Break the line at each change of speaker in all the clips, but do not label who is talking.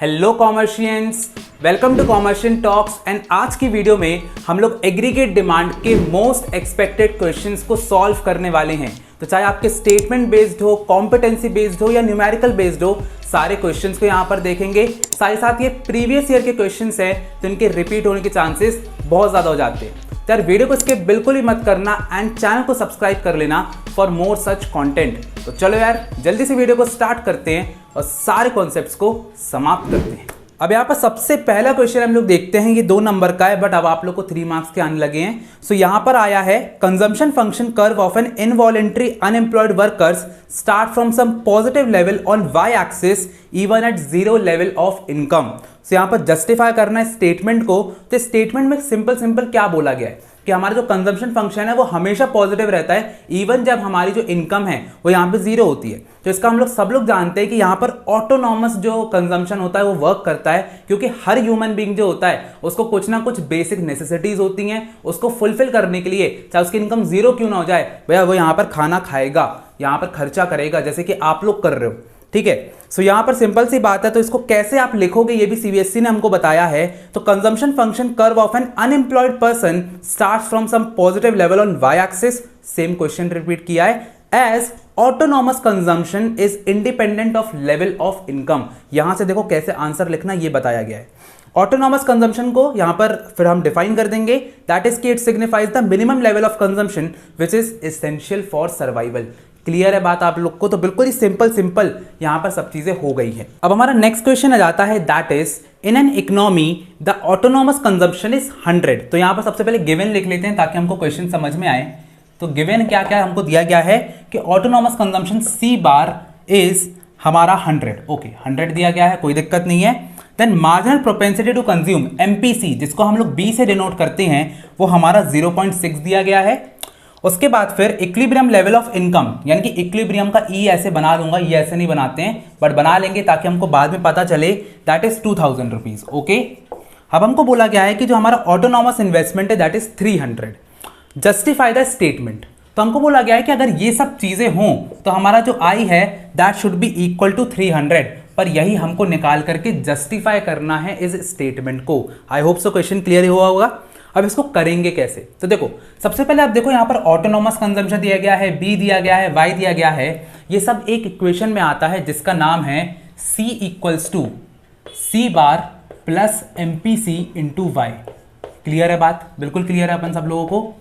Hello commercians, welcome to commercian talks. And आज की video में हम लोग एग्रीगेट डिमांड के मोस्ट एक्सपेक्टेड क्वेश्चंस को सॉल्व करने वाले हैं। तो चाहे आपके स्टेटमेंट बेस्ड हो, कॉम्पिटेंसी बेस्ड हो या न्यूमेरिकल बेस्ड हो, सारे क्वेश्चंस को यहाँ पर देखेंगे। साथ ही साथ ये प्रीवियस ईयर के क्वेश्चंस हैं तो इनके रिपीट होने के चांसेस बहुत ज़्यादा हो जाते हैं। यार वीडियो को स्किप बिल्कुल भी मत करना एंड चैनल को सब्सक्राइब कर लेना फॉर मोर सच कंटेंट। तो चलो यार जल्दी से वीडियो को स्टार्ट करते हैं और सारे कॉन्सेप्ट्स को समाप्त करते हैं। अब यहाँ पर सबसे पहला क्वेश्चन हम लोग देखते हैं, ये 2 नंबर का है बट अब आप लोग को 3 मार्क्स के आने लगे हैं। सो यहाँ पर आया है consumption function curve of an involuntary unemployed workers start from some positive level on Y axis even at 0 level of income. So यहाँ पर जस्टिफाई करना है स्टेटमेंट को। तो स्टेटमेंट में सिंपल क्या बोला गया है कि हमारा जो कंजम्पशन फंक्शन है वो हमेशा पॉजिटिव रहता है इवन जब हमारी जो इनकम है वो यहाँ पे 0 होती है। तो इसका हम लोग सब लोग जानते हैं कि यहाँ पर ऑटोनॉमस जो कंजम्पशन होता है वो वर्क करता है, क्योंकि हर ह्यूमन बीइंग जो होता है उसको कुछ ना कुछ बेसिक नेसेसिटीज होती हैं, उसको फुलफिल करने के लिए चाहे उसकी इनकम 0 क्यों ना हो जाए, भैया वो यहाँ पर खाना खाएगा, यहाँ पर खर्चा करेगा, जैसे कि आप लोग कर रहे हो। ठीक है, सो यहाँ पर सिंपल सी बात है। तो इसको कैसे आप लिखोगे ये भी सीबीएसई ने हमको बताया है। तो consumption function curve of an unemployed person starts from some positive level on Y axis, same question repeat किया है, as autonomous consumption is independent of level of income. यहां से देखो कैसे आंसर लिखना ये बताया गया है। ऑटोनॉमस कंजम्पशन को यहां पर फिर हम डिफाइन कर देंगे, दैट इज कि it signifies the minimum level of consumption which is essential for survival. Clear है बात आप लोग को? तो बिल्कुल ही सिंपल यहां पर सब चीजें हो गई है। अब हमारा नेक्स्ट क्वेश्चन आ जाता है, that is in an economy the autonomous consumption is 100। तो यहां पर सबसे पहले गिवन लिख लेते हैं ताकि हमको क्वेश्चन समझ में आए। तो गिवन क्या क्या हमको दिया गया है कि autonomous consumption C bar is हमारा 100। ओके, 100 दिया गया है, कोई दिक्कत नहीं है। Then marginal propensity to consume MPC, जिसको हम लोग बी से डिनोट करते हैं, वो हमारा 0.6 दिया गया है। उसके बाद फिर इक्विलिब्रियम लेवल ऑफ इनकम, यानी कि इक्विलिब्रियम का ई ऐसे बना लूंगा, ये ऐसे नहीं बनाते हैं बट बना लेंगे ताकि हमको बाद में पता चले, दैट इज 2000 रुपीज। ओके, अब हमको बोला गया है कि जो हमारा ऑटोनॉमस इन्वेस्टमेंट है that is 300। Justify the statement. तो हमको बोला गया है कि अगर ये सब चीजें हों तो हमारा जो आई है that should be equal to 300, पर यही हमको निकाल करके जस्टिफाई करना है इस स्टेटमेंट को। आई होप सो क्वेश्चन क्लियर हुआ होगा। अब इसको करेंगे कैसे? तो देखो सबसे पहले आप देखो यहाँ पर ऑटोनॉमस कंजम्पशन दिया गया है, बी दिया गया है, वाई दिया गया है। ये सब एक इक्वेशन में आता है जिसका नाम है C equals to C bar plus MPC into Y. Clear है बात? बिल्कुल क्लियर है अपन सब लोगों को।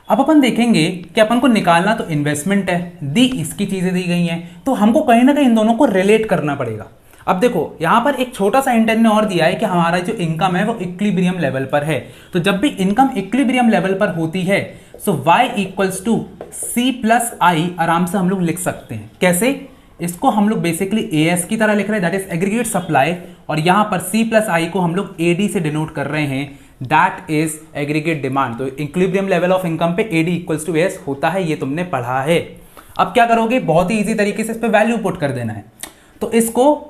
अब अपन देखेंगे कि अपन को निकालना तो इन्वेस्टमेंट है, दी इसकी चीजें दी गई हैं, तो हमको कहीं ना कहीं इन दोनों को रिलेट करना पड़ेगा। अब देखो यहां पर एक छोटा सा इंटेंट ने और दिया है कि हमारा जो इनकम है वो इक्विलिब्रियम लेवल पर है। तो जब भी इनकम इक्विलिब्रियम लेवल पर होती है so y equals to C plus I आराम से हम लोग लिख सकते हैं। कैसे? इसको हम लोग बेसिकली एएस की तरह लिख रहे हैं, दैट इज एग्रीगेट सप्लाई, और यहां पर सी प्लस आई को हम लोग एडी से डिनोट कर रहे हैं, दैट इज एग्रीगेट डिमांड। तो इक्विलिब्रियम लेवल ऑफ इनकम पे एडी इक्वल्स टू एस होता है, ये तुमने पढ़ा है। अब क्या करोगे? बहुत ही इजी तरीके से इस पे वैल्यू पुट कर देना है। तो इसको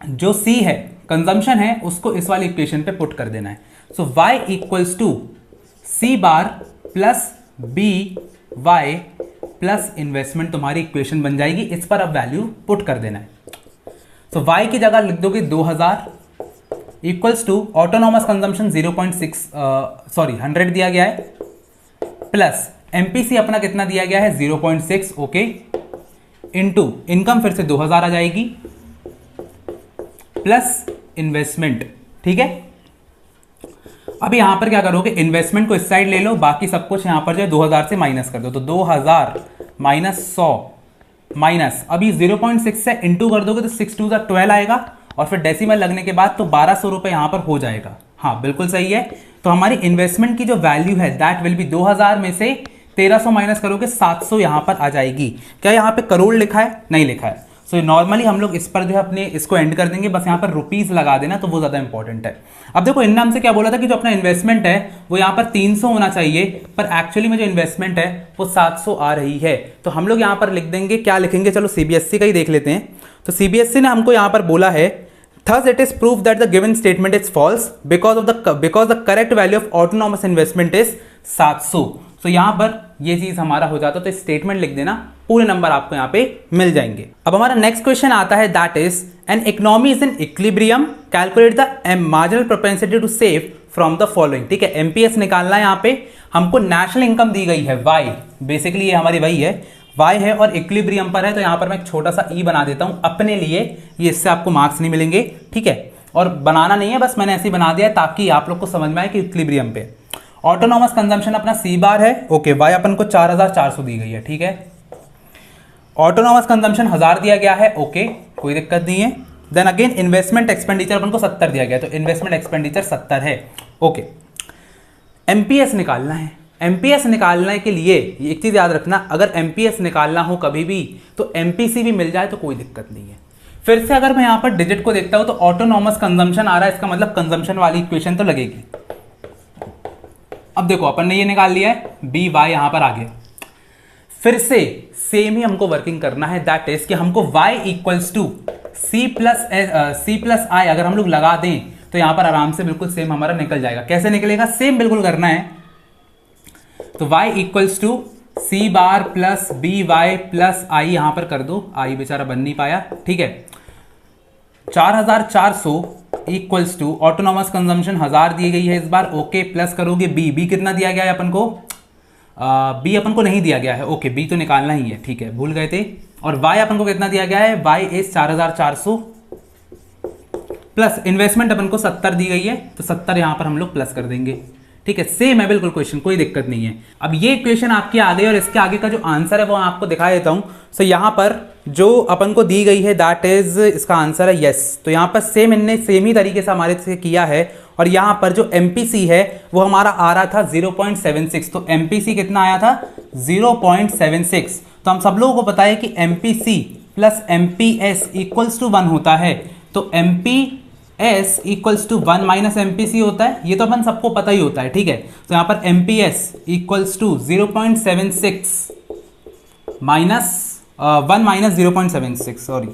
जो C है कंजम्पशन है उसको इस वाली इक्वेशन पे पुट कर देना है। So y equals to C bar plus B Y plus investment तुम्हारी इक्वेशन बन जाएगी। इस पर अब वैल्यू पुट कर देना है। सो y की जगह लिख दोगे 2000 इक्वल्स टू ऑटोनॉमस कंजम्पशन 100 दिया गया है, प्लस एमपीसी अपना कितना दिया गया है 0.6। ओके, इनटू इनकम फिर से 2000 आ जाएगी प्लस इन्वेस्टमेंट। ठीक है, अब यहां पर क्या करोगे? इन्वेस्टमेंट को इस साइड ले लो, बाकी सब कुछ यहां पर जो है 2000 से माइनस कर दो। तो 2000 माइनस 100 माइनस, अभी 0.6 से इंटू कर दोगे तो 6 2 12 आएगा, और फिर डेसिमल लगने के बाद तो 1200 रुपए यहां पर हो जाएगा। हाँ बिल्कुल सही है। तो हमारी इन्वेस्टमेंट की जो वैल्यू है दैट विल बी 2000 में से 1300 माइनस करोगे 700 यहां पर आ जाएगी। क्या यहां पे करोड़ लिखा है? नहीं लिखा है। सो नॉर्मली हम लोग इस पर जो है अपने इसको एंड कर देंगे, बस यहाँ पर रुपीस लगा देना, तो वो ज्यादा इंपॉर्टेंट है। अब देखो इनने हमसे क्या बोला था कि जो अपना इन्वेस्टमेंट है वो यहाँ पर 300 होना चाहिए, पर एक्चुअली में जो इन्वेस्टमेंट है वो 700 आ रही है। तो हम लोग यहाँ पर लिख देंगे, क्या लिखेंगे? चलो सीबीएसई का ही देख लेते हैं। तो सीबीएसई ने हमको यहाँ पर बोला है, thus it is proof that the given statement is false because the correct value of autonomous investment is 700। तो यहां पर ये चीज हमारा हो जाता, तो स्टेटमेंट लिख देना, पूरे नंबर आपको यहां पे मिल जाएंगे। अब हमारा नेक्स्ट क्वेश्चन आता है, that is an economy is in equilibrium, calculate the marginal propensity to save from the following. ठीक है, एमपीएस निकालना है। यहाँ पे हमको नेशनल इनकम दी गई है वाई, बेसिकली ये हमारी वही है, वाई है और इक्विलिब्रियम पर है। तो यहाँ पर मैं एक छोटा सा ई बना देता हूँ अपने लिए, ये इससे आपको मार्क्स नहीं मिलेंगे। ठीक है, और बनाना नहीं है, बस मैंने ऐसे ही बना दिया है ताकि आप लोग को समझ में आए कि इक्विलिब्रियम पे। ऑटोनॉमस कंजम्पशन अपना सी बार है। ओके, वाई अपन को 4400 दी गई है। ठीक है, ऑटोनॉमस कंजम्पशन 1000 दिया गया है। ओके, कोई दिक्कत नहीं है। देन अगेन इन्वेस्टमेंट एक्सपेंडिचर अपन को 70 दिया गया है, तो इन्वेस्टमेंट एक्सपेंडिचर 70 है। ओके, एमपीएस निकालना है। एमपीएस निकालने के लिए एक चीज याद रखना, अगर एमपीएस निकालना हो कभी भी तो एमपीसी भी मिल जाए तो कोई दिक्कत नहीं है। फिर से अगर मैं यहां पर डिजिट को देखता हूं तो ऑटोनॉमस कंजम्पशन आ रहा है, इसका मतलब कंजम्पशन वाली इक्वेशन तो लगेगी। अब देखो अपन ने ये निकाल लिया है, बी वाई यहां पर आ गया। फिर से सेम ही हमको वर्किंग करना है, दैट इज कि हमको y equals to C plus I अगर हम लोग लगा दें तो यहां पर आराम से बिल्कुल सेम हमारा निकल जाएगा। कैसे निकलेगा, सेम बिल्कुल करना है। तो y equals to C bar plus B Y plus I यहां पर कर दो, आई बेचारा बन नहीं पाया। ठीक है, 4400 इक्वल्स टू ऑटोनॉमस कंजम्पशन 1000 दी गई है इस बार। ओके, प्लस करोगे बी कितना दिया गया है अपन को, बी अपन को नहीं दिया गया है। ओके, बी तो निकालना ही है। ठीक है, भूल गए थे। और y अपन को कितना दिया गया है, y इज 4400 प्लस इन्वेस्टमेंट अपन को 70 दी गई है, तो 70 यहां पर हम लोग प्लस कर देंगे। ठीक है, सेम है बिल्कुल क्वेश्चन, कोई दिक्कत नहीं है। अब ये इक्वेशन आपकी आ गई और इसके आगे का जो आंसर है वो आपको दिखा देता हूं। सो यहां पर जो अपन को दी गई है दैट इज, इसका आंसर है यस। तो यहां पर सेम इनने सेम ही तरीके से हमारे से किया है। और यहां पर जो एमपीसी है वो हमारा आ रहा था 0.76, तो एमपीसी कितना आया था 0.76। तो हम सब लोगों को पता है कि MPC plus MPS equals to 1 होता है। तो MPS equals to 1 minus MPC होता है, ये तो अपन सबको पता ही होता है। ठीक है, तो यहां पर MPS equals to 0.76 minus 1 minus 0.76, sorry.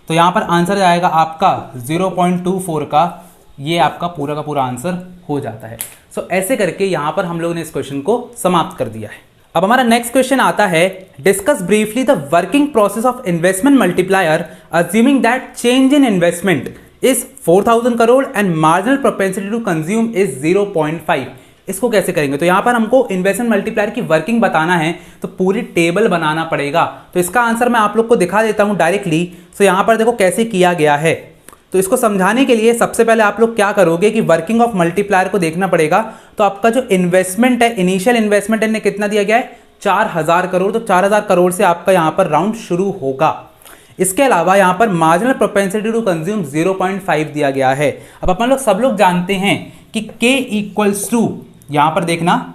तो यहां पर आंसर आएगा आपका 0.24 का, ये आपका पूरा का पूरा आंसर हो जाता है। सो ऐसे करके यहां पर हम लोगों ने इस क्वेश्चन को समाप्त कर दिया है। अब हमारा नेक्स्ट क्वेश्चन आता है, discuss briefly the working process of investment multiplier assuming that change in investment is 4000 crore and marginal propensity to consume is 0.5। इसको कैसे करेंगे, तो यहां पर हमको इन्वेस्टमेंट मल्टीप्लायर की वर्किंग बताना है, तो पूरी टेबल बनाना पड़ेगा। तो इसका आंसर मैं आप लोग को दिखा देता हूं डायरेक्टली। सो यहां पर देखो कैसे किया गया है। तो इसको समझाने के लिए सबसे पहले आप लोग क्या करोगे कि वर्किंग ऑफ मल्टीप्लायर को देखना पड़ेगा। तो आपका जो इन्वेस्टमेंट है, इनिशियल इन्वेस्टमेंट इन्हें कितना दिया गया है 4000 करोड़, तो 4000 करोड़ से आपका यहां पर राउंड शुरू होगा। इसके अलावा यहां पर मार्जिनल प्रोपेंसिटी टू कंज्यूम 0.5 दिया गया है। अब अपन लोग सब लोग जानते हैं कि k इक्वल्स टू, यहां पर देखना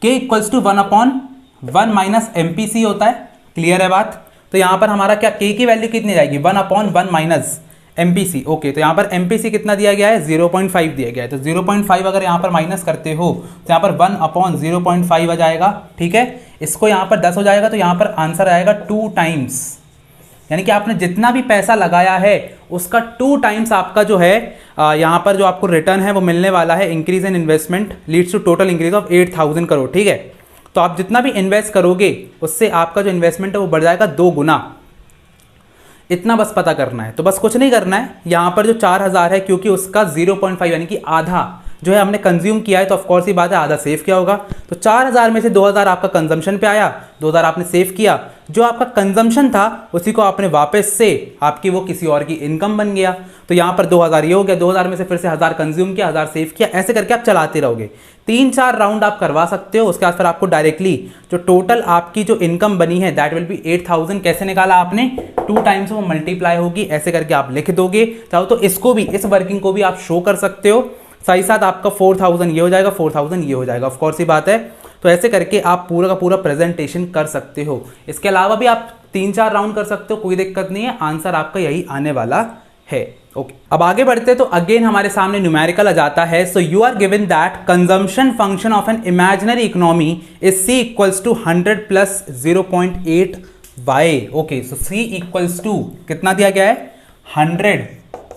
k equals to 1/1 minus MPC होता है। क्लियर है बात। तो यहां पर हमारा क्या k की वैल्यू कितनी जाएगी 1/1 माइनस एमपीसी। ओके, तो यहां पर एमपीसी कितना दिया गया है 0.5 दिया गया है। तो 0.5 अगर यहां पर माइनस करते हो तो यहां पर 1/0.5 आ जाएगा। ठीक है, इसको यहां पर 10 हो जाएगा, तो यहां पर आंसर आएगा 2 टाइम्स, यानी कि आपने जितना भी पैसा लगाया है उसका 2 टाइम्स आपका जो है यहां पर जो आपको रिटर्न है वो मिलने वाला है। Increase in investment leads to total increase of 8000 crore. ठीक है, तो आप जितना भी इन्वेस्ट करोगे उससे आपका जो इन्वेस्टमेंट है वो बढ़ जाएगा 2 गुना। इतना बस पता करना है। तो बस कुछ नहीं करना है, यहां पर जो 4000 है क्योंकि उसका 0.5 यानी कि आधा जो है हमने कंज्यूम किया है, तो ऑफकोर्स ही बात है आधा सेव किया होगा। तो 4000 में से 2000 आपका कंजम्पशन पे आया, 2000 आपने सेव किया, जो आपका कंजम्पशन था उसी को आपने वापस से आपकी वो किसी और की इनकम बन गया। तो यहाँ पर 2000 ये हो गया, 2000 में से फिर से 1000 कंज्यूम किया, 1000 सेव किया, ऐसे करके आप चलाते रहोगे। 3-4 राउंड आप करवा सकते हो। उसके बाद फिर आपको डायरेक्टली जो टोटल आपकी जो इनकम बनी है दैट विल बी 8000। कैसे निकाला आपने 2 टाइम्स वो मल्टीप्लाई होगी, ऐसे करके आप लिख दोगे। चाहो तो इसको भी, इस वर्किंग को भी आप शो कर सकते हो। साथ ही साथ आपका 4000 ये हो जाएगा, 4000 ये हो जाएगा, ऑफ कोर्स ही बात है। तो ऐसे करके आप पूरा का पूरा प्रेजेंटेशन कर सकते हो। इसके अलावा भी आप 3-4 राउंड कर सकते हो, कोई दिक्कत नहीं है। आंसर आपका यही आने वाला है। ओके, अब आगे बढ़ते तो अगेन हमारे सामने न्यूमेरिकल आ जाता है। So you are given that consumption function of an imaginary economy is c equals to 100 plus 0.8 y। Okay, so c equals to कितना दिया गया है 100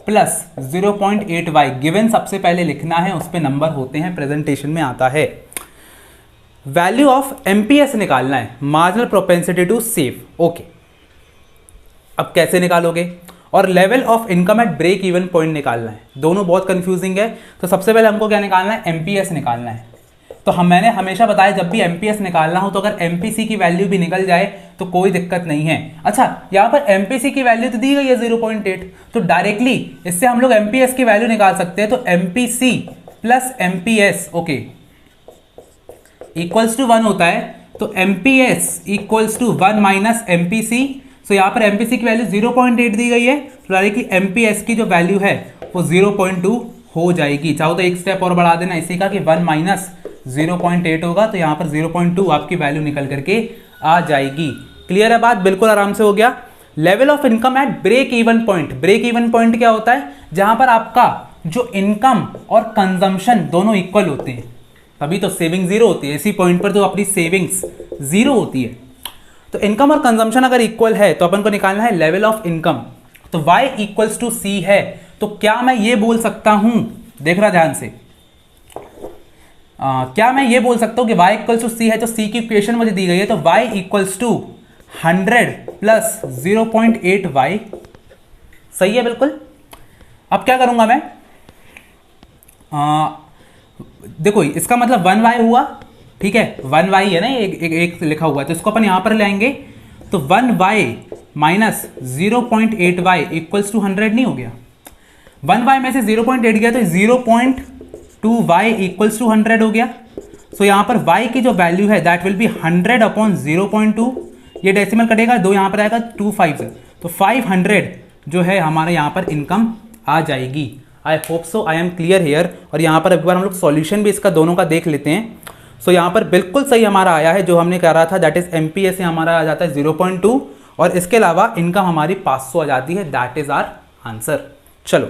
प्लस 0.8 y। गिवन सबसे पहले लिखना है, उस पर नंबर होते हैं, प्रेजेंटेशन में आता है। वैल्यू ऑफ एमपीएस निकालना है, marginal propensity to save. Okay, अब कैसे निकालोगे, और level of income at break even point निकालना है। दोनों बहुत कंफ्यूजिंग है। तो सबसे पहले हमको क्या निकालना है, एमपीएस निकालना है। तो मैंने हमेशा बताया जब भी एमपीएस निकालना हो तो अगर एमपीसी की वैल्यू भी निकल जाए तो कोई दिक्कत नहीं है। अच्छा, यहाँ पर एमपीसी की वैल्यू तो दी गई है 0.8, तो डायरेक्टली इससे हम लोग एमपीएस की वैल्यू निकाल सकते हैं। तो MPC plus MPS okay equals to 1 होता है। तो MPS equals to 1 minus MPC. तो यहाँ पर एमपीसी की वैल्यू 0.8 दी गई है, तो डायरेक्टली एमपीएस की जो वैल्यू है वो 0.2 हो जाएगी। चाहो तो एक स्टेप और बढ़ा देना इसी का कि 1 माइनस 0.8 होगा, तो यहाँ पर 0.2 आपकी वैल्यू निकल करके आ जाएगी। क्लियर है बात, बिल्कुल आराम से हो गया। Level of income at break even point. Break even point क्या होता है, जहां पर आपका जो इनकम और कंजम्पशन दोनों इक्वल होते हैं, तभी तो सेविंग जीरो होती है। इसी पॉइंट पर तो अपनी सेविंग्स जीरो होती है। तो इनकम और कंजम्पशन अगर इक्वल है तो अपन को निकालना है लेवल ऑफ इनकम। तो y इक्वल्स टू सी है, तो क्या मैं ये बोल सकता हूं, देख रहा ध्यान से, क्या मैं ये बोल सकता हूं कि y इक्वल्स टू सी है, तो c की इक्वेशन मुझे दी गई है, तो y equals to 100 plus 0.8y, सही है बिल्कुल। अब क्या करूंगा मैं, देखो इसका मतलब 1y हुआ, ठीक है, 1y है ना, एक लिखा हुआ है, तो इसको अपन यहां पर लाएंगे। तो 1y minus 0.8y equals to 100 नहीं हो गया। 1y में से 0.8 गया तो 0.2y इक्वल्स टू 100 हो गया। सो यहां पर y की जो वैल्यू है दैट विल बी 100 अपॉन 0.2। ये डेसिमल कटेगा, 2 यहां पर आएगा, 2 5 तो 500 जो है हमारे यहां पर इनकम आ जाएगी। I hope so I am clear here. और यहाँ पर एक बार हम लोग सॉल्यूशन भी इसका दोनों का देख लेते हैं। सो यहाँ पर बिल्कुल सही हमारा आया है जो हमने कह रहा था, दैट इज एमपीएस से हमारा आ जाता है 0.2 और इसके अलावा इनकम हमारी 500 आ जाती है, दैट इज आवर आंसर। चलो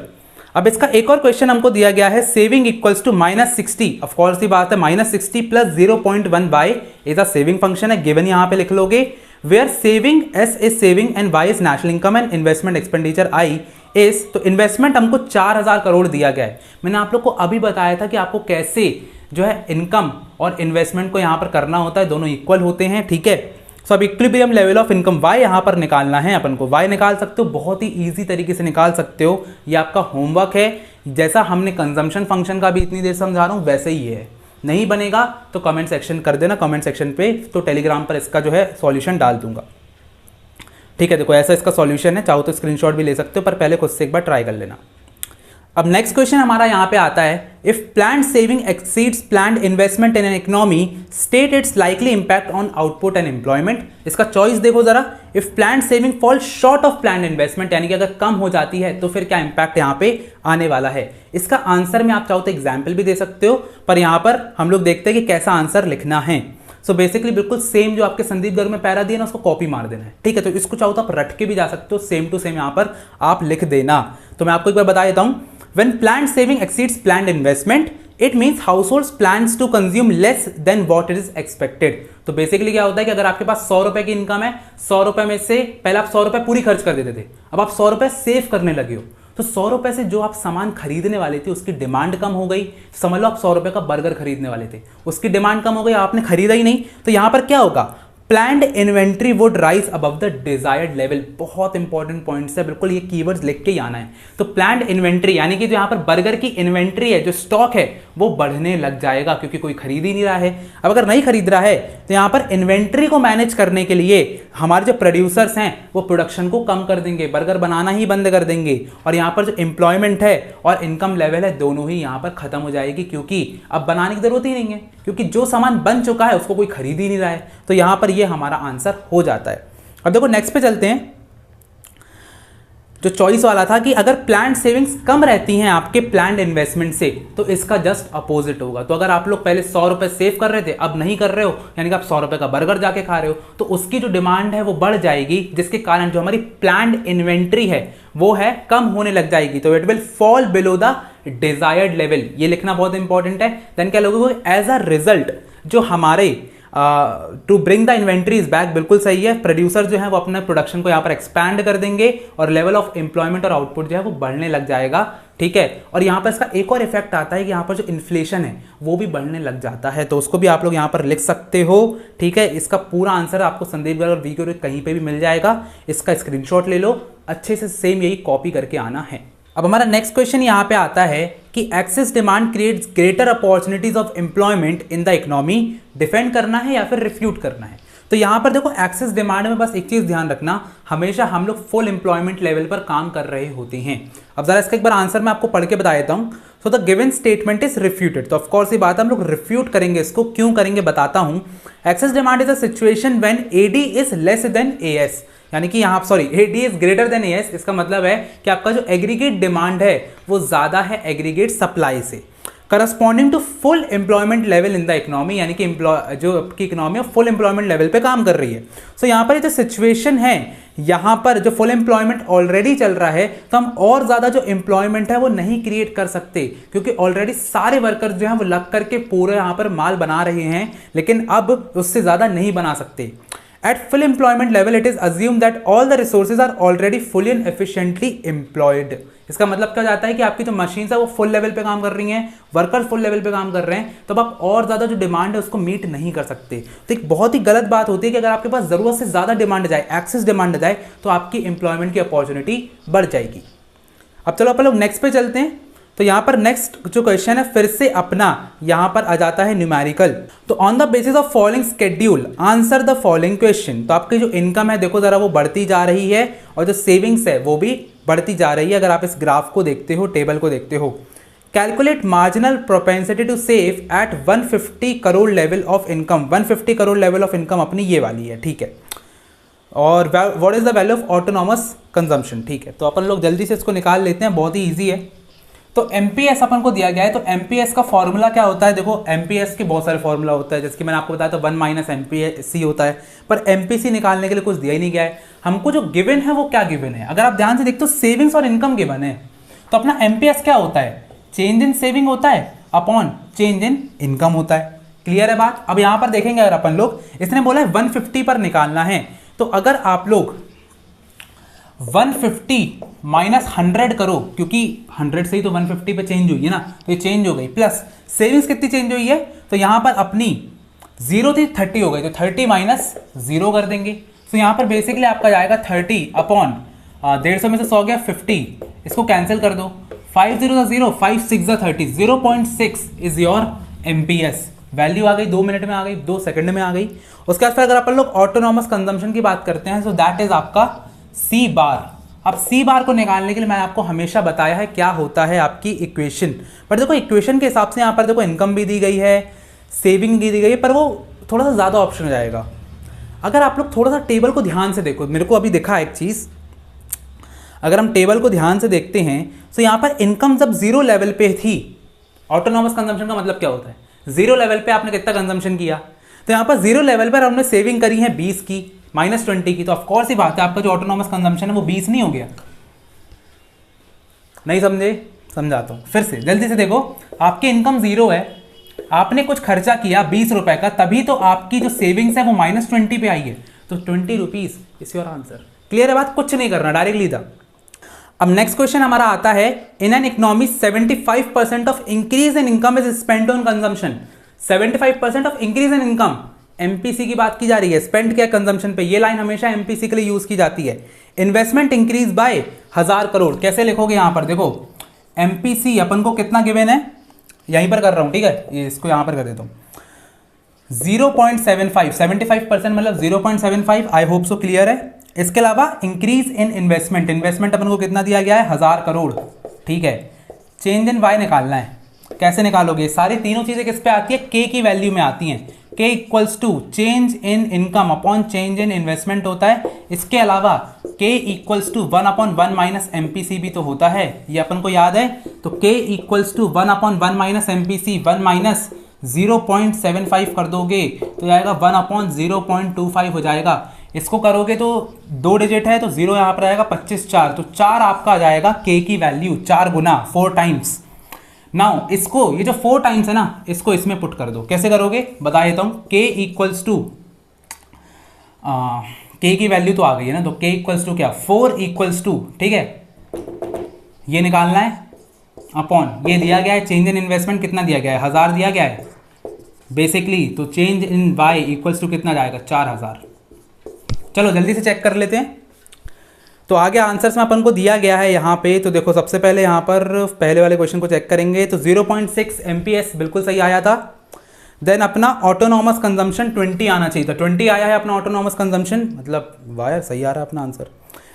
अब इसका एक और क्वेश्चन हमको दिया गया है, saving equals to -60। Of course की बात है, -60 plus 0.1y is a saving function है, गिवन यहाँ पे लिख लोगे। Where saving S is saving and Y is national income and investment expenditure I is, तो इन्वेस्टमेंट हमको 4000 करोड़ दिया गया है। मैंने आप लोग को अभी बताया था कि आपको कैसे जो है इनकम और इन्वेस्टमेंट को यहाँ पर करना होता है, दोनों इक्वल होते हैं, ठीक है। सो अब equilibrium level of income y यहाँ पर निकालना है अपन को। y निकाल सकते हो, बहुत ही इजी तरीके से निकाल सकते हो, ये आपका होमवर्क है। जैसा हमने कंजम्पशन फंक्शन का भी इतनी देर समझा रहा हूँ वैसे ही है। नहीं बनेगा तो कमेंट सेक्शन कर देना, कमेंट सेक्शन पे तो टेलीग्राम पर इसका जो है सॉल्यूशन डाल दूंगा, ठीक है। देखो ऐसा इसका सॉल्यूशन है, चाहो तो स्क्रीनशॉट भी ले सकते हो, पर पहले खुद से एक बार ट्राई कर लेना। अब नेक्स्ट क्वेश्चन हमारा यहाँ पे आता है, if planned saving exceeds planned investment in an economy state it's likely impact on output and employment. इसका चॉइस देखो जरा, if planned saving fall short of planned investment, यानी कि अगर कम हो जाती है तो फिर क्या इंपैक्ट यहाँ पे आने वाला है। इसका आंसर में आप चाहो तो एग्जाम्पल भी दे सकते हो, पर यहाँ पर हम लोग देखते हैं कि कैसा आंसर लिखना है। सो बेसिकली बिल्कुल सेम जो आपके संदीप गर्ग में पैरा दिया ना, उसको कॉपी मार देना है, ठीक है। तो इसको चाहो तो आप रट के भी जा सकते हो, सेम टू सेम यहाँ पर आप लिख देना। तो मैं आपको एक बार बता देता हूँ, when planned saving exceeds planned investment it means households plans to consume less than what it is expected। तो बेसिकली क्या होता है कि अगर आपके पास 100 रुपए की इनकम है, 100 रुपए में से पहले आप 100 रुपए पूरी खर्च कर देते थे, अब आप 100 रुपए सेव करने लगे हो, तो 100 रुपए से जो आप सामान खरीदने वाले थे उसकी डिमांड कम हो गई। समझ लो आप 100 रुपए का बर्गर खरीदने वाले थे, उसकी डिमांड कम हो गई, आपने खरीदा ही नहीं, तो यहां पर क्या होगा, planned inventory would rise above the desired level. बहुत इंपॉर्टेंट पॉइंट्स है, बिल्कुल ये कीवर्ड्स लिख के ही आना है। तो प्लान्ड इन्वेंट्री यानी कि जो यहाँ पर बर्गर की इन्वेंट्री है, जो स्टॉक है, वो बढ़ने लग जाएगा क्योंकि कोई खरीद ही नहीं रहा है। अब अगर नहीं खरीद रहा है तो यहाँ पर इन्वेंट्री को मैनेज करने के लिए हमारे जो प्रोड्यूसर्स हैं वो प्रोडक्शन को कम कर देंगे, बर्गर बनाना ही बंद कर देंगे, और यहाँ पर जो एम्प्लॉयमेंट है और इनकम लेवल है दोनों ही यहाँ पर खत्म हो जाएगी, क्योंकि अब बनाने की जरूरत ही नहीं है, क्योंकि जो सामान बन चुका है उसको कोई खरीद ही नहीं रहा है। तो यहाँ पर ये हमारा आंसर हो जाता है। अब देखो नेक्स्ट पे चलते हैं, जो चॉइस वाला था कि अगर प्लान्ड सेविंग्स कम रहती हैं आपके प्लान्ड इन्वेस्टमेंट से, तो इसका जस्ट अपोजिट होगा। तो अगर आप लोग पहले 100 रुपए सेव कर रहे थे, अब नहीं कर रहे हो, यानी कि आप 100 रुपए का बर्गर जाके खा रहे हो, तो उसकी जो डिमांड है वो बढ़ जाएगी, जिसके कारण जो हमारी प्लान्ड इन्वेंट्री है वो है कम होने लग जाएगी। तो it will fall below the desired level, ये लिखना बहुत इंपॉर्टेंट है। देन क्या लोगों को एज अ रिजल्ट जो हमारे to bring the inventories back, बिल्कुल सही है, प्रोड्यूसर जो है वो अपने प्रोडक्शन को यहाँ पर एक्सपैंड कर देंगे और लेवल ऑफ एम्प्लॉयमेंट और आउटपुट जो है वो बढ़ने लग जाएगा, ठीक है। और यहाँ पर इसका एक और इफेक्ट आता है कि यहाँ पर जो इन्फ्लेशन है वो भी बढ़ने लग जाता है, तो उसको भी आप लोग यहाँ पर लिख सकते हो, ठीक है। इसका पूरा आंसर आपको संदीप गर्ग और वीके कहीं पे भी मिल जाएगा, इसका स्क्रीनशॉट ले लो, अच्छे से सेम यही कॉपी करके आना है। अब हमारा नेक्स्ट क्वेश्चन यहाँ पे आता है कि excess demand creates greater opportunities of employment in the economy, defend करना है या फिर रिफ्यूट करना है। तो यहाँ पर देखो एक्सेस डिमांड में बस एक चीज ध्यान रखना, हमेशा हम लोग फुल एम्प्लॉयमेंट लेवल पर काम कर रहे होते हैं। अब जरा इसका एक बार आंसर मैं आपको पढ़ के बता देता हूँ। So the given statement is refuted, तो ऑफकोर्स ये बात हम लोग रिफ्यूट करेंगे, इसको क्यों करेंगे बताता हूँ। Excess demand is a situation when AD is less than AS, यानी कि यहाँ sorry AD is greater than AS, इसका मतलब है कि आपका जो एग्रीगेट डिमांड है वो ज्यादा है एग्रीगेट सप्लाई से, corresponding to full employment level in the economy, यानी कि जो आपकी इकोनॉमी फुल एम्प्लॉयमेंट लेवल पे काम कर रही है। सो यहाँ पर जो सिचुएशन है, यहाँ पर जो फुल एम्प्लॉयमेंट ऑलरेडी चल रहा है, तो हम और ज़्यादा जो एम्प्लॉयमेंट है वो नहीं क्रिएट कर सकते, क्योंकि ऑलरेडी सारे वर्कर्स जो हैं वो लग करके पूरे यहाँ पर माल बना रहे हैं, लेकिन अब उससे ज़्यादा नहीं बना सकते। At full employment level, it is assumed that all the resources are already fully and efficiently employed. इसका मतलब क्या जाता है कि आपकी जो मशीन है वो फुल लेवल पे काम कर रही हैं, वर्कर्स फुल लेवल पे काम कर रहे हैं, तब आप और ज़्यादा जो डिमांड है उसको मीट नहीं कर सकते। तो एक बहुत ही गलत बात होती है कि अगर आपके पास ज़रूरत से ज़्यादा डिमांड जाए, एक्सेस डिमांड जाए, तो आपकी एम्प्लॉयमेंट की अपॉर्चुनिटी बढ़ जाएगी। अब चलो अपन लोग नेक्स्ट पे चलते हैं। तो यहाँ पर नेक्स्ट जो क्वेश्चन है फिर से अपना यहाँ पर आ जाता है न्यूमेरिकल। तो on the basis of following schedule answer the following question. तो आपकी जो इनकम है देखो जरा वो बढ़ती जा रही है और जो सेविंग्स है वो भी बढ़ती जा रही है। अगर आप इस ग्राफ को देखते हो, टेबल को देखते हो, calculate marginal propensity to save at 150 crore level of income. 150 crore level of income अपनी ये वाली है, ठीक है। और what is the value of autonomous consumption, ठीक है। तो अपन लोग जल्दी से इसको निकाल लेते हैं, बहुत ही ईजी है। तो एमपीएस अपन को दिया गया है, तो एमपीएस का फॉर्मूला क्या होता है, देखो एमपीएस के बहुत सारे फॉर्मूला होता है, जैसे कि मैंने आपको बताया तो 1 माइनस एमपीसी होता है, पर एमपीसी निकालने के लिए कुछ दिया ही नहीं गया है हमको। जो गिवन है वो क्या गिवन है, अगर आप ध्यान से देखते हो सेविंग्स और इनकम गिवन है, तो अपना एमपीएस क्या होता है, चेंज इन सेविंग होता है अपॉन चेंज इन इनकम होता है। क्लियर है बात। अब यहां पर देखेंगे अगर अपन लोग, इसने बोला है 150 पर निकालना है, तो अगर आप लोग 150 माइनस 100 करो, क्योंकि 100 से ही तो 150 पे चेंज हुई है ना, तो ये चेंज हो गई, प्लस सेविंग्स कितनी चेंज हुई है, तो यहां पर अपनी 0 थी 30 हो गई, तो 30 माइनस 0 कर देंगे। तो यहां पर बेसिकली आपका जाएगा 30 अपॉन 150 में से 100 गया 50, इसको कैंसिल कर दो, 5 0 0, 5 6 30, 0.6 इज योर एमपीएस। वैल्यू आ गई, 2 मिनट में आ गई, 2 सेकंड में आ गई। उसके बाद फिर अगर अपन लोग ऑटोनॉमस कंजम्पशन की बात करते हैं, सो दैट इज आपका सी बार। अब सी बार को निकालने के लिए मैंने आपको हमेशा बताया है क्या होता है आपकी इक्वेशन, पर देखो इक्वेशन के हिसाब से यहाँ पर देखो इनकम भी दी गई है, सेविंग भी दी गई है, पर वो थोड़ा सा ज़्यादा ऑप्शन हो जाएगा। अगर आप लोग थोड़ा सा टेबल को ध्यान से देखो, मेरे को अभी दिखा एक चीज़, अगर हम टेबल को ध्यान से देखते हैं तो यहाँ पर इनकम जब 0 लेवल पे थी, ऑटोनॉमस कंजम्पशन का मतलब क्या होता है, 0 लेवल पे आपने कितना कंजम्पशन किया, तो यहाँ पर 0 लेवल पर हमने सेविंग करी है 20 की, माइनस 20 की, तो ऑफकोर्स ही बात है आपका जो ऑटोनॉमस कंजम्पशन है वो 20 नहीं हो गया। नहीं समझे, समझाता हूं फिर से, जल्दी से देखो, आपकी इनकम 0 है, आपने कुछ खर्चा किया 20 रुपए का, तभी तो आपकी जो सेविंग्स है वो -20 पे आई है, तो 20 rupees is your answer. Clear है बात, कुछ नहीं करना, डायरेक्टली था। अब नेक्स्ट क्वेश्चन हमारा आता है, in an economy 75% of increase in income is spend on consumption. 75% of increase in income, MPC की बात की जा रही है, स्पेंड क्या कंजम्पशन पे, ये लाइन हमेशा एमपीसी के लिए यूज की जाती है। इन्वेस्टमेंट इंक्रीज बाय 1000 करोड़, कैसे लिखोगे यहां पर देखो, एमपीसी अपन को कितना गिवन है, यहीं पर कर रहा हूं, ठीक है, ये इसको यहां पर कर देता हूं, 0.75, 75% मतलब 0.75, आई होप सो क्लियर है। इसके अलावा इंक्रीज इन इन्वेस्टमेंट, इन्वेस्टमेंट अपन को कितना दिया गया है, 1000 करोड़, ठीक है। चेंज इन वाई निकालना है, कैसे निकालोगे, सारी तीनों चीजें किस पे आती है, के की वैल्यू में आती हैं। K equals to change in income upon change in investment होता है। इसके अलावा के इक्वल्स टू 1/1 माइनस एमपीसी भी तो होता है, ये अपन को याद है। तो K equals to 1/1 minus MPC, 1 minus 0.75 कर दोगे तो जाएगा 1/0.25 हो जाएगा। इसको करोगे तो 2 डिजिट है तो 0 यहाँ पर आएगा, 25 4, तो 4 आपका आ जाएगा के की वैल्यू, 4 गुना 4 टाइम्स। नाउ इसको, ये जो 4 टाइम्स है ना, इसको इसमें पुट कर दो, कैसे करोगे बता देता हूँ। के इक्वल्स टू, के की वैल्यू तो आ गई है ना, तो के इक्वल्स टू क्या, 4 इक्वल्स टू, ठीक है, ये निकालना है, अपॉन ये दिया गया है चेंज इन इन्वेस्टमेंट कितना दिया गया है 1000 दिया गया है बेसिकली, तो change in Y equals to कितना जाएगा 4000। चलो जल्दी से चेक कर लेते हैं। तो आगे आंसर्स में अपन को दिया गया है यहाँ पे, तो देखो सबसे पहले यहाँ पर पहले वाले क्वेश्चन को चेक करेंगे तो 0.6 MPS बिल्कुल सही आया था। देन अपना ऑटोनॉमस कंजम्पशन 20 आना चाहिए था, 20 आया है अपना ऑटोनॉमस कंजम्पशन, मतलब वायर सही आ रहा है अपना आंसर।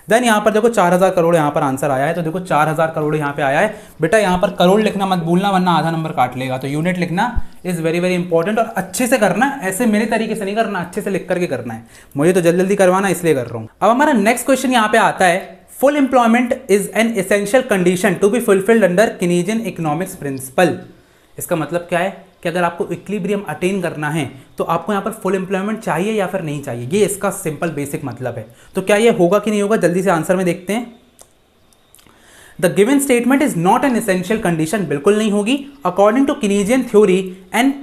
देन यहाँ पर देखो 4000 करोड़ यहाँ पर आंसर आया है, तो देखो 4000 करोड़ यहाँ पे आया है। बेटा यहाँ पर करोड़ लिखना मत भूलना वरना आधा नंबर काट लेगा, तो यूनिट लिखना इज वेरी वेरी इंपॉर्टेंट और अच्छे से करना, ऐसे मेरे तरीके से नहीं करना, अच्छे से लिख करके करना है। मुझे तो जल्दी जल्दी करवाना इसलिए कर रहा हूँ। अब हमारा नेक्स्ट क्वेश्चन यहाँ पे आता है, full employment is an essential condition to be fulfilled under Keynesian economics principle. इसका मतलब क्या है कि अगर आपको इक्विलिब्रियम अटेन करना है तो आपको यहाँ पर फुल एम्प्लॉयमेंट चाहिए या फिर नहीं चाहिए, ये इसका सिंपल बेसिक मतलब है। तो क्या ये होगा कि नहीं होगा, जल्दी से आंसर में देखते हैं। The given statement is not an essential condition, बिल्कुल नहीं होगी। According to Keynesian theory and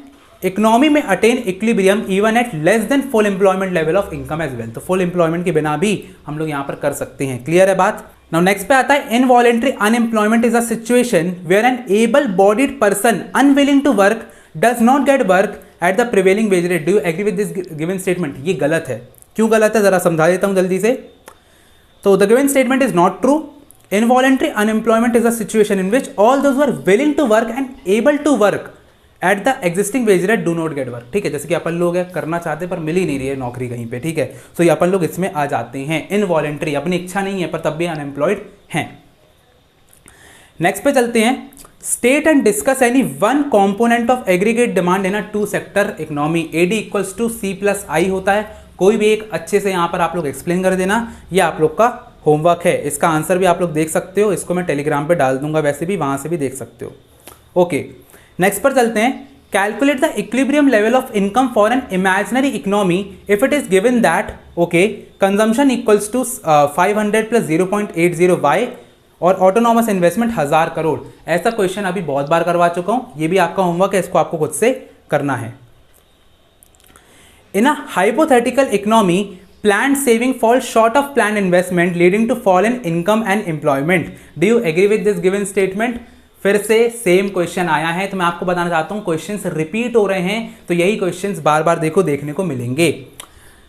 economy में attain equilibrium even at less than full employment level of income as well, तो फुल एम्प्लॉयमेंट के बिना भी हम लोग यहाँ पर कर सकते हैं। क्लियर है बात। नाउ नेक्स्ट पे आता है, involuntary unemployment is a situation where an able bodied person unwilling to work does not get work at the prevailing wage rate. Do you agree with this given statement? ये गलत है। क्यों गलत है जरा समझा देता हूं जल्दी से। तो the given statement is not true. Involuntary unemployment is a situation in which all those who are willing to work and able to work at the existing wage rate do not get work. ठीक है, जैसे कि अपन लोग है करना चाहते हैं पर मिल ही नहीं रही है नौकरी कहीं पे। ठीक है, तो ये अपन लोग इसमें आ जाते हैं। इनवॉलेंट्री अपनी इच्छा नहीं है पर तब भी अनएम्प्लॉयड हैं। नेक्स्ट पे चलते हैं, state and discuss any one component of aggregate demand in a two sector economy. AD equals to C+I होता है। कोई भी एक अच्छे से यहाँ पर आप लोग एक्सप्लेन कर देना, ये आप लोग का होमवर्क है। इसका आंसर भी आप लोग देख सकते हो, इसको मैं टेलीग्राम पे डाल दूंगा, वैसे भी वहां से भी देख सकते हो। ओके, नेक्स्ट पर चलते हैं, calculate the equilibrium level of income for an imaginary economy if it is given that okay consumption equals to 500 plus 0.80y और ऑटोनॉमस इन्वेस्टमेंट 1000 करोड़। ऐसा क्वेश्चन अभी बहुत बार करवा चुका हूं, ये भी आपका होमवर्क है, इसको आपको खुद से करना है। In a hypothetical economy planned saving falls short of planned investment leading to fall in income and employment. Do you agree with this given statement? फिर से सेम क्वेश्चन आया है, तो मैं आपको बताना चाहता हूँ क्वेश्चंस रिपीट हो रहे हैं, तो यही क्वेश्चंस बार बार देखो देखने को मिलेंगे।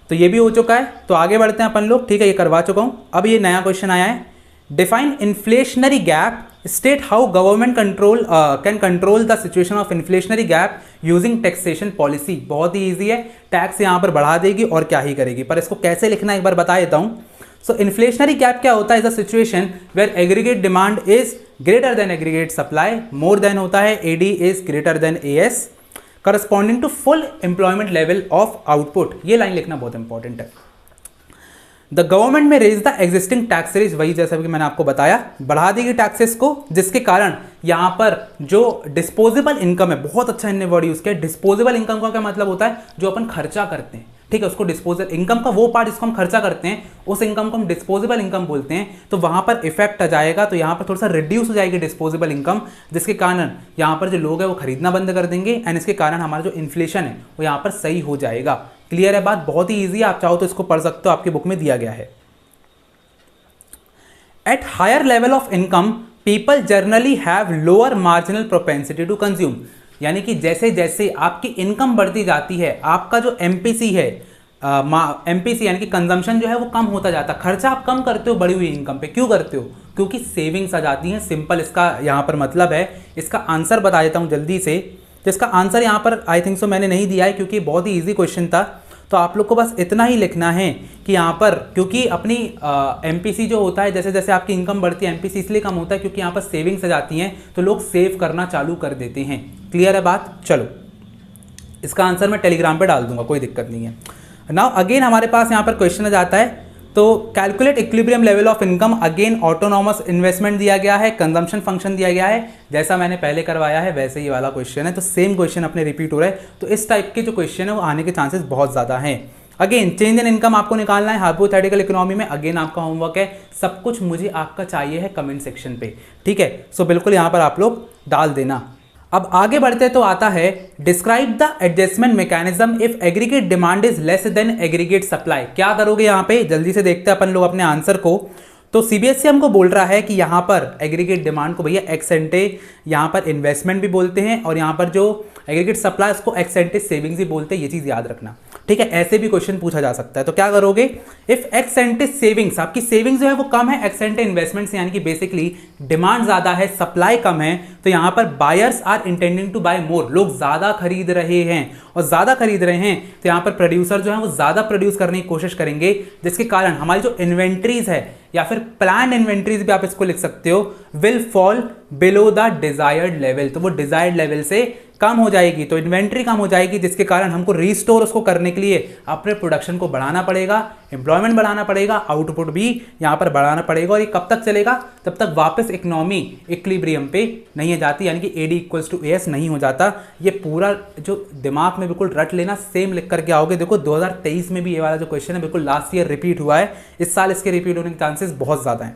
तो ये भी हो चुका है, तो आगे बढ़ते हैं अपन लोग। ठीक है, ये करवा चुका हूँ। अब ये नया क्वेश्चन आया है, define inflationary gap, state how government control can control the situation of inflationary gap using taxation policy. बहुत ही ईजी है, टैक्स यहाँ पर बढ़ा देगी और क्या ही करेगी, पर इसको कैसे लिखना एक बार बता देता हूँ। सो इन्फ्लेशनरी गैप क्या होता है, is a situation where aggregate demand is greater than aggregate supply, more than होता है AD is greater than AS corresponding to full employment level of output. ये लाइन लिखना बहुत इंपॉर्टेंट है। The government may raise the existing taxes, वही जैसा कि मैंने आपको बताया, बढ़ा देगी टैक्सेस को, जिसके कारण यहाँ पर जो डिस्पोजेबल इनकम है, बहुत अच्छा इनने वर्ड यूज किया। डिस्पोजेबल इनकम का क्या मतलब होता है, जो अपन खर्चा करते हैं। ठीक है, उसको डिस्पोजल इनकम का वो पार्ट जिसको हम खर्चा करते हैं, उस इनकम को हम डिस्पोजेबल इनकम बोलते हैं। तो वहां पर इफेक्ट आ जाएगा, तो यहाँ पर थोड़ा सा रिड्यूस हो जाएगी डिस्पोजेबल इनकम, जिसके कारण यहाँ पर जो लोग हैं वो खरीदना बंद कर देंगे एंड इसके कारण हमारा जो इन्फ्लेशन है वो यहाँ पर सही हो जाएगा। क्लियर है बात, बहुत ही ईजी है, आप चाहो तो इसको पढ़ सकते हो, आपकी बुक में दिया गया है। At higher level of income people generally have lower marginal propensity to consume. यानी कि जैसे जैसे आपकी इनकम बढ़ती जाती है, आपका जो MPC है, MPC यानी कि कंजम्पशन जो है वो कम होता जाता है। खर्चा आप कम करते हो बढ़ी हुई इनकम पे, क्यों करते हो? क्योंकि सेविंग्स आ जाती हैं। सिंपल इसका यहाँ पर मतलब है। इसका आंसर बता देता हूँ जल्दी से। तो इसका आंसर यहाँ पर आई थिंक सो मैंने नहीं दिया है, क्योंकि बहुत ही ईजी क्वेश्चन था। तो आप लोग को बस इतना ही लिखना है कि यहाँ पर, क्योंकि अपनी MPC जो होता है, जैसे जैसे आपकी इनकम बढ़ती है MPC इसलिए कम होता है क्योंकि यहाँ पर सेविंग्स आ जाती हैं, तो लोग सेव करना चालू कर देते हैं। क्लियर है बात? चलो, इसका आंसर मैं टेलीग्राम पे डाल दूंगा, कोई दिक्कत नहीं है। नाउ अगेन हमारे पास यहाँ पर क्वेश्चन आ जाता है, तो calculate equilibrium level of income. Again autonomous investment दिया गया है, कंजम्पशन फंक्शन दिया गया है, जैसा मैंने पहले करवाया है वैसे ही वाला क्वेश्चन है। तो सेम क्वेश्चन अपने रिपीट हो रहा है, तो इस टाइप के जो क्वेश्चन है वो आने के चांसेस बहुत ज़्यादा हैं। अगेन चेंज इन इनकम आपको निकालना है हाइपोथेटिकल इकोनॉमी में। अगेन आपका होमवर्क है, सब कुछ मुझे आपका चाहिए है कमेंट सेक्शन पे। ठीक है, सो बिल्कुल यहाँ पर आप लोग डाल देना। अब आगे बढ़ते तो आता है, describe the adjustment mechanism if aggregate demand is less then aggregate supply. क्या करोगे यहाँ पे, जल्दी से देखते हैं अपन लोग अपने आंसर को। तो सीबीएसई हमको बोल रहा है कि यहाँ पर एग्रीगेट डिमांड को भैया एक्स एंटे यहाँ पर इन्वेस्टमेंट भी बोलते हैं और यहाँ पर जो एग्रीगेट सप्लाई उसको एक्स एंटे सेविंग्स भी बोलते हैं, ये चीज़ याद रखना। ठीक है, ऐसे भी क्वेश्चन पूछा जा सकता है। तो क्या करोगे, इफ एक्स एंटे सेविंग्स, आपकी सेविंग्स जो है वो कम है एक्स एंटे इन्वेस्टमेंट यानी कि बेसिकली डिमांड ज़्यादा है, सप्लाई कम है, तो यहाँ पर buyers are intending to buy more, लोग ज़्यादा खरीद रहे हैं और ज़्यादा खरीद रहे हैं तो यहाँ पर प्रोड्यूसर जो है वो ज़्यादा प्रोड्यूस करने की कोशिश करेंगे, जिसके कारण हमारी जो इन्वेंट्रीज है या फिर प्लान इन्वेंट्रीज भी आप इसको लिख सकते हो, will fall below the desired level, तो वो डिजायर्ड लेवल से कम हो जाएगी, तो इन्वेंट्री कम हो जाएगी, जिसके कारण हमको रिस्टोर उसको करने के लिए अपने प्रोडक्शन को बढ़ाना पड़ेगा, एम्प्लॉयमेंट बढ़ाना पड़ेगा, आउटपुट भी यहाँ पर बढ़ाना पड़ेगा। और ये कब तक चलेगा, तब तक वापस इकोनॉमी इक्विलिब्रियम पे नहीं है जाती, यानी कि AD = AS नहीं हो जाता। ये पूरा जो दिमाग में बिल्कुल रट लेना, सेम लिख करके आओगे। देखो 2023 में भी ये वाला जो क्वेश्चन है बिल्कुल लास्ट ईयर रिपीट हुआ है, इस साल इसके रिपीट होने के चांसेस बहुत ज़्यादा हैं।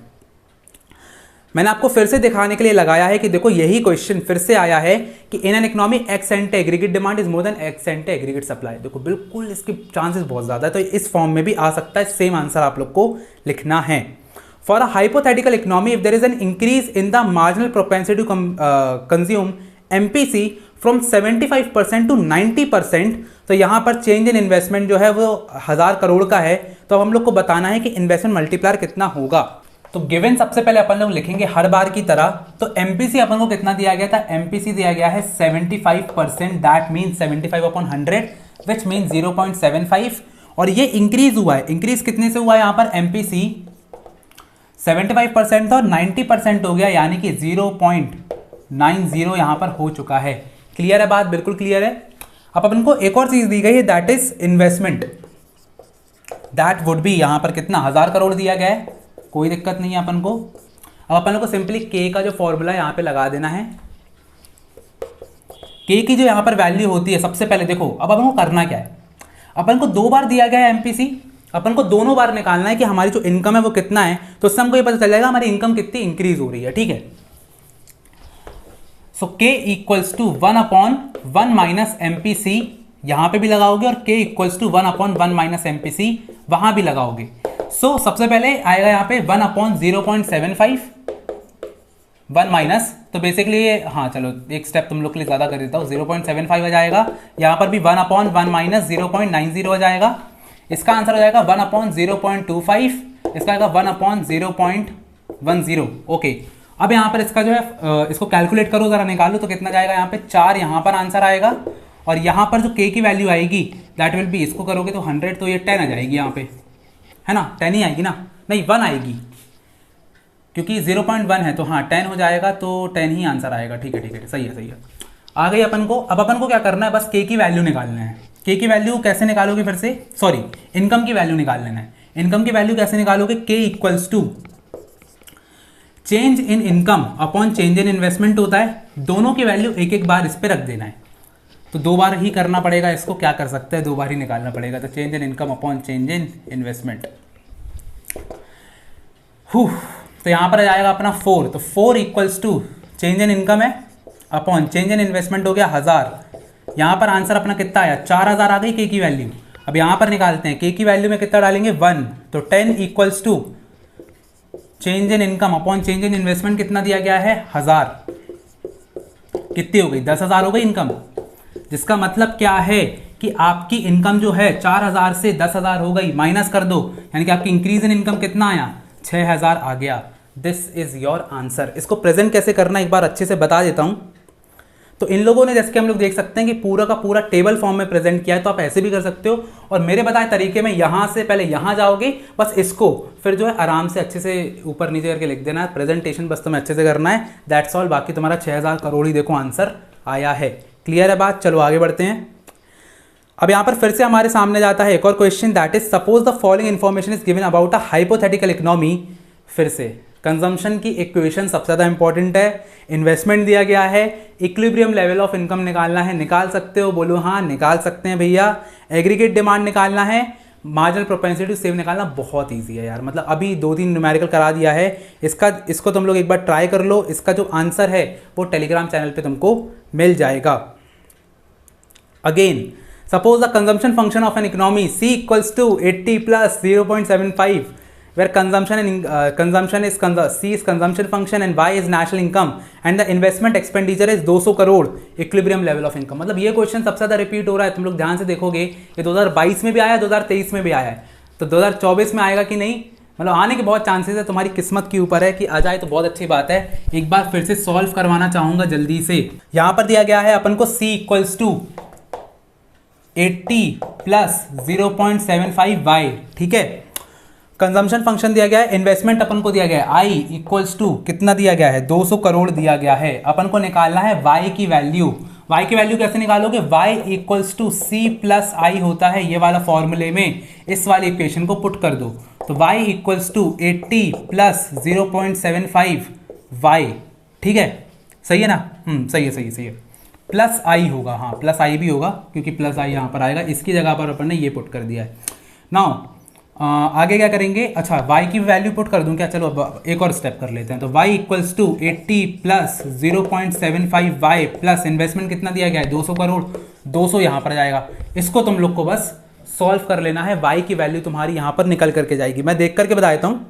मैंने आपको फिर से दिखाने के लिए लगाया है कि देखो यही क्वेश्चन फिर से आया है कि in an economy x एंटे aggregate demand is more than x एंटे aggregate supply. देखो बिल्कुल इसके चांसेस बहुत ज़्यादा है, तो इस फॉर्म में भी आ सकता है, सेम आंसर आप लोग को लिखना है। For a hypothetical economy if there is an increase in the marginal propensity to consume MPC from 75% to 90%, तो यहाँ पर चेंज इन इन्वेस्टमेंट जो है वो 1000 करोड़ का है, तो अब हम लोग को बताना है कि इन्वेस्टमेंट मल्टीप्लायर कितना होगा। तो गिवन सबसे पहले अपन लोग लिखेंगे हर बार की तरह, तो MPC अपन को कितना दिया गया था, MPC दिया गया है 75%, दैट मीन्स 75/100 विच मीन्स 0.75, और ये इंक्रीज हुआ है, इंक्रीज कितने से हुआ है यहाँ पर, MPC 75% और 90% हो गया, यानी कि 0.90 यहाँ पर हो चुका है। क्लियर है बात, बिल्कुल क्लियर है। अब अपन को एक और चीज दी गई है, that is investment, that would be, यहाँ पर कितना 1000 करोड़ दिया गया है, कोई दिक्कत नहीं है अपन को। अब अपन को सिंपली K का जो फॉर्मूला यहाँ पे लगा देना है। K की जो यहाँ पर वैल्यू होती है, सबसे पहले देखो अब अपन को करना क्या है, अपन को 2 बार दिया गया है MPC, अपन को दोनों बार निकालना है कि हमारी जो इनकम है वो कितना है, तो उससे हमको ये पता चल जाएगा हमारी इनकम कितनी इंक्रीज हो रही है। ठीक है, सो K = 1/1 - MPC यहां पे भी लगाओगे और K = 1/1 - MPC वहां भी लगाओगे। सो सबसे पहले आएगा यहाँ पे 1/0.75 1 माइनस, तो बेसिकली ये, हाँ चलो एक स्टेप तुम लोग के लिए ज्यादा कर देता हूँ, 0.75 आ जाएगा, यहाँ पर भी 1/1 - 0.90 आ जाएगा। इसका आंसर हो जाएगा 1/0.25, इसका आएगा 1/0.10। ओके, अब यहाँ पर इसका जो है इसको कैलकुलेट करो जरा, निकालो तो कितना जाएगा, यहाँ पे 4 यहाँ पर आंसर आएगा, और यहाँ पर जो K की वैल्यू आएगी दैट विल बी, इसको करोगे तो 100, तो ये 10 आ जाएगी यहाँ पे, है ना, 10 ही आएगी ना, नहीं 1 आएगी, क्योंकि 0.1 है तो हाँ 10 हो जाएगा, तो 10 ही आंसर आएगा। ठीक है ठीक है, सही है सही है, आ गई अपन को। अब अपन को क्या करना है, बस K की वैल्यू निकालना है। K की वैल्यू कैसे निकालोगे, फिर से सॉरी, इनकम की वैल्यू निकाल लेना है। इनकम की वैल्यू कैसे निकालोगे, K = change in income upon change in investment होता है, दोनों की वैल्यू एक एक बार इस पर रख देना है, तो 2 बार ही करना पड़ेगा इसको, क्या कर सकते हैं 2 बार ही निकालना पड़ेगा, तो change in income upon change in investment. तो यहाँ पर आ जाएगा अपना 4, तो 4 = चेंज इन इनकम है अपॉन चेंज इन इन्वेस्टमेंट हो गया 1000, यहाँ पर आंसर अपना कितना आया, 4000 आ गई K की वैल्यू। अब यहाँ पर निकालते हैं K की वैल्यू में कितना डालेंगे 1, तो 10 = change in income upon change in investment कितना दिया गया है 1000, कितनी हो गई 10,000 हो गई इनकम, जिसका मतलब क्या है कि आपकी इनकम जो है 4000 से 10,000 हो गई, माइनस कर दो, यानी कि आपकी इंक्रीज इन इनकम कितना आया 6000 आ गया। This is your answer. इसको प्रेजेंट कैसे करना एक बार अच्छे से बता देता हूं। तो इन लोगों ने जैसे कि हम लोग देख सकते हैं कि पूरा का पूरा टेबल फॉर्म में प्रेजेंट किया है, तो आप ऐसे भी कर सकते हो, और मेरे बताए तरीके में यहाँ से पहले यहाँ जाओगे, बस इसको फिर जो है आराम से अच्छे से ऊपर नीचे करके लिख देना है, प्रेजेंटेशन बस तुम्हें अच्छे से करना है, दैट्स ऑल। बाकी तुम्हारा 6000 करोड़ ही देखो आंसर आया है। क्लियर है बात, चलो आगे बढ़ते हैं। अब यहाँ पर फिर से हमारे सामने जाता है एक और question, that is suppose the following information is given about a hypothetical economy. फिर से कंजम्पशन की इक्वेशन सबसे ज़्यादा इंपॉर्टेंट है, इन्वेस्टमेंट दिया गया है, इक्विलिब्रियम लेवल ऑफ इनकम निकालना है, निकाल सकते हो, बोलो हाँ निकाल सकते हैं भैया, एग्रीगेट डिमांड निकालना है, मार्जिनल प्रोपेंसिटी टू सेव निकालना बहुत ईजी है यार, मतलब अभी 2-3 न्यूमेरिकल करा दिया है, इसको तुम लोग एक बार ट्राई कर लो, इसका जो आंसर है वो टेलीग्राम चैनल पे तुमको मिल जाएगा। Again suppose the consumption function of an economy C = 80 + 0.75, where consumption is C is consumption function and Y is national income and the investment expenditure is 200 crore equilibrium level of income। मतलब ये question सबसे ज़्यादा repeat हो रहा है, तुम लोग ध्यान से देखोगे ये 2022 में भी आया है, 2023 में भी आया है, तो 2024 में आएगा कि नहीं, मतलब आने के बहुत चांसेस है, तुम्हारी किस्मत के ऊपर है कि आ जाए तो बहुत अच्छी बात है। एक बार फिर से सॉल्व करवाना चाहूँगा जल्दी से। यहाँ पर दिया गया है अपन को C equals to 80 plus 0.75y, ठीक है। कंजम्पशन फंक्शन दिया गया है, इन्वेस्टमेंट अपन को दिया गया है I इक्वल्स टू कितना दिया गया है, 200 करोड़ दिया गया है। अपन को निकालना है y की वैल्यू। y की वैल्यू कैसे निकालोगे, y equals to C plus I होता है ये वाला फॉर्मूले में, इस वाली इक्वेशन को पुट कर दो तो y equals to 80 plus 0.75y, ठीक है, सही है ना, सही है। प्लस आई होगा, हाँ प्लस आई भी होगा क्योंकि प्लस आई यहाँ पर आएगा, इसकी जगह पर अपन ने ये पुट कर दिया है। नाउ आगे क्या करेंगे, अच्छा y की वैल्यू पुट कर दूं क्या, चलो अब एक और स्टेप कर लेते हैं। तो y equals to 80 plus 0.75y plus investment कितना दिया गया है 200 करोड़, 200 यहाँ पर जाएगा। इसको तुम लोग को बस सॉल्व कर लेना है, y की वैल्यू तुम्हारी यहाँ पर निकल करके जाएगी। मैं देख करके बता देता हूँ,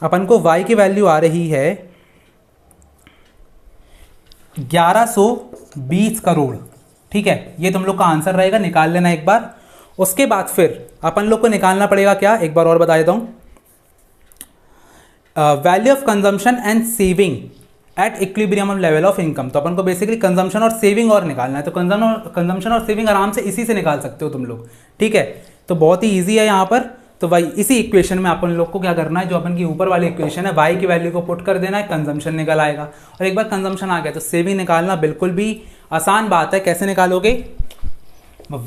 अपन को y की वैल्यू आ रही है 1120 करोड़, ठीक है, ये तुम लोग का आंसर रहेगा, निकाल लेना एक बार। उसके बाद फिर अपन लोग को निकालना पड़ेगा क्या, एक बार और बता देता हूँ, value of consumption and saving at equilibrium level of income. तो अपन को बेसिकली कंजम्पशन और सेविंग और निकालना है, तो कंजम्पशन और सेविंग आराम से इसी से निकाल सकते हो तुम लोग, ठीक है। तो बहुत ही ईजी है यहाँ पर। तो भाई इसी इक्वेशन में अपन लोग को क्या करना है, जो अपन की ऊपर वाली इक्वेशन है y की वैल्यू को पुट कर देना है, कंजम्पशन निकल आएगा। और एक बार कंजम्पशन आ गया तो सेविंग निकालना बिल्कुल भी आसान बात है। कैसे निकालोगे,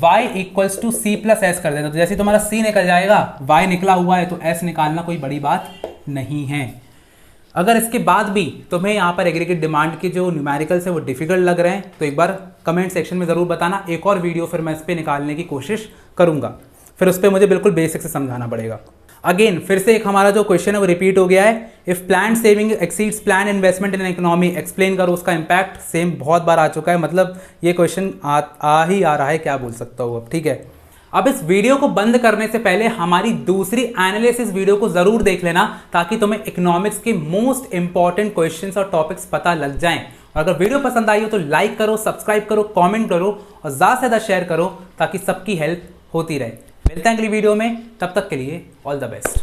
y equals to C plus S कर देना, तो जैसे तुम्हारा C निकल जाएगा, y निकला हुआ है तो s निकालना कोई बड़ी बात नहीं है। अगर इसके बाद भी तुम्हें यहाँ पर एग्रीगेट डिमांड के जो न्यूमेरिकल्स है वो डिफिकल्ट लग रहे हैं तो एक बार कमेंट सेक्शन में ज़रूर बताना, एक और वीडियो फिर मैं इस पर निकालने की कोशिश करूँगा, फिर उस पर मुझे बिल्कुल बेसिक से समझाना पड़ेगा। अगेन फिर से एक हमारा जो क्वेश्चन है वो रिपीट हो गया है, if plan saving exceeds plan investment in economy explain करो उसका इम्पैक्ट। सेम बहुत बार आ चुका है, मतलब ये क्वेश्चन आ ही आ रहा है, क्या बोल सकता हूँ अब, ठीक है। अब इस वीडियो को बंद करने से पहले हमारी दूसरी एनालिसिस वीडियो को जरूर देख लेना ताकि तुम्हें इकोनॉमिक्स के मोस्ट इंपॉर्टेंट क्वेश्चंस और टॉपिक्स पता लग जाएं। और अगर वीडियो पसंद आई हो तो लाइक करो, सब्सक्राइब करो, कमेंट करो और ज़्यादा से ज़्यादा शेयर करो ताकि सबकी हेल्प होती रहे। मिलते हैं अगली वीडियो में, तब तक के लिए ऑल द बेस्ट।